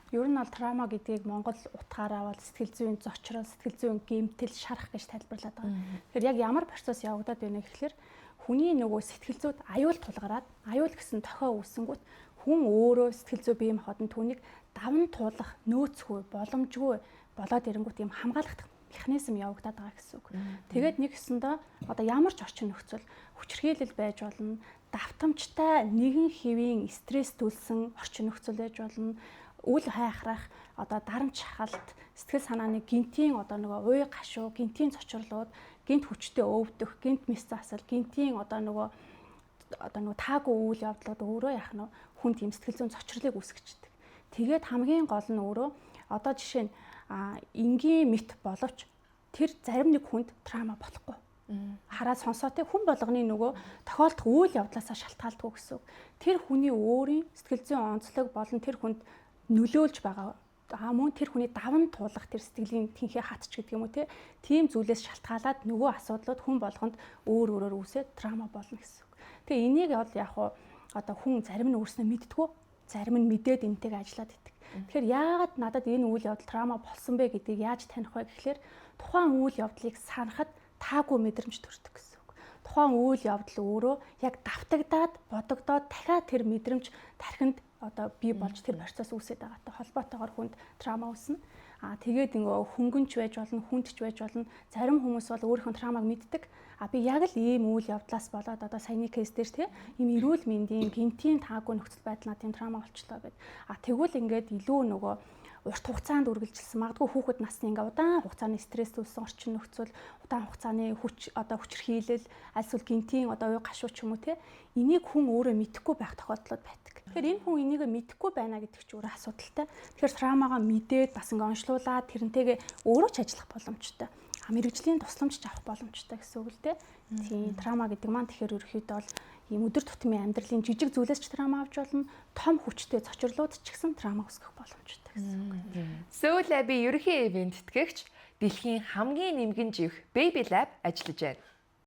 Ер нь бол траума гэдгийг Монгол утгаараа бол сэтгэл зүйн зочрол, сэтгэл зүйн гэмтэл, шарах гэж тайлбарлаад байгаа. Тэгэхээр яг ямар процесс явагдаад байна гэхэлэр хүний нөгөө сэтгэл зүйд аюул тулгараад, аюул гэсэн тохио үүсэнгүүт хүн өөрөө сэтгэл зүй бие махбодын түүнийг даван туулах нөөцгүй, боломжгүй болоод ирэнгүүт юм хамгаалах механизм явагдаад байгаа гэсэн үг. Тэгээд нэг гэсэндээ одоо ямар ч орчин нөхцөл хүчирхийлэл байж болно, давтамжтай нэгэн хэвийн стресс төлсөн орчин нөхцөл байж болно, үл хайхрах, одоо дарамт шахалт, сэтгэл санааны гинтийн одоо нөгөө уй гашуу, гинтийн цочрлууд, гинт хүчтэй өвдөх, гинт мэс засал, гинтийн одоо нөгөө таагүй үйл явдлууд өөрөө яах нь хүн тийм сэтгэл зүйн цочрлыг үүсгэждэг. Тэгээд хамгийн гол нь өөрөө одоо жишээ нь энгийн мэт боловч тэр зарим нэг хүнд траума болохгүй. Хараад сонсоо те хүн болгоны нөгөө тохиолдох үйл явдлаасаа шалтгаалдаг гэсэн. Тэр хүний өөрийн сэтгэл зүйн онцлог болон тэр хүнд нөлөөлж байгаа мөн тэр хүний даван туулах тэр сэтгэлийн тэнхээ хатч гэдэг юм уу те тийм зүйлээс шалтгаалаад нөгөө асуудлууд хүн болгонд өөр өөрөөр үүсээд траума болно гэсэн. Тэгээ энийг бол яг одоо хүн зарим нь өөрснөө мэддэггүй, зарим нь мэдээд энтэйг ажиллаад идэг. Тэгэхээр яагаад надад энэ үйл явдал траума болсон бэ гэдгийг яаж таних вэ гэхлээр тухайн үйл явдлыг санахад таагүй мэдрэмж төрдөг гэсэн үг. Тухайн үйл явдал өөрөө яг давтагдаад, бодогдоод дахиад тэр мэдрэмж тархинд одоо бий болж тэр процесс үүсээд байгаатай холбоотойгоор хүнд траума үүснэ. Тэгээд ингээ хөнгөнч байж болно, хүндч байж болно. Зарим хүмүүс бол өөрийнхөө траумаг мэддэг. Би яг л ийм үйл явдлаас болоод одоо саяны кейс дээр тийм ийм эрүүл мэндийн гинтийн таагүй нөхцөл байдал тийм траума болчлоо гэд. Тэгвэл ингээд илүү нөгөө урт хугацаанд үргэлжилсэн магадгүй хүүхэд насны ингээ удаан хугацааны стресс төлсөн орчин нөхцөл, удаан хугацааны хүчирхийлэл, аль эсвэл гинтийн уй гашуу ч юм уу те энийг хүн өөрөө мэдэхгүй байх тохиолдлууд байдаг. Тэгэхээр энэ хүн энийг мэдэхгүй байна гэдэг ч өөрөө асуудалтай. Тэгэхээр траумагаа мэдээд бас ингээ онцлуулаад тэрнтэйгээ өөрөө ч ажиллах боломжтой. Мэргэжлийн тусламж авах боломжтой гэсэн үг л дээ. Тийм траума гэдэг маань тэгэхээр ерөөхдөө бол ийм өдөр тутмын амьдралын жижиг зүйлээс ч траума авч болно, том хүчтэй цочрлууд ч гэсэн траума үүсгэх боломжтой гэсэн үг. Soul Lab-ийн ерөнхий ивент тэтгэгч дэлхийн хамгийн нэмгэн живх Baby Lab ажиллаж байна.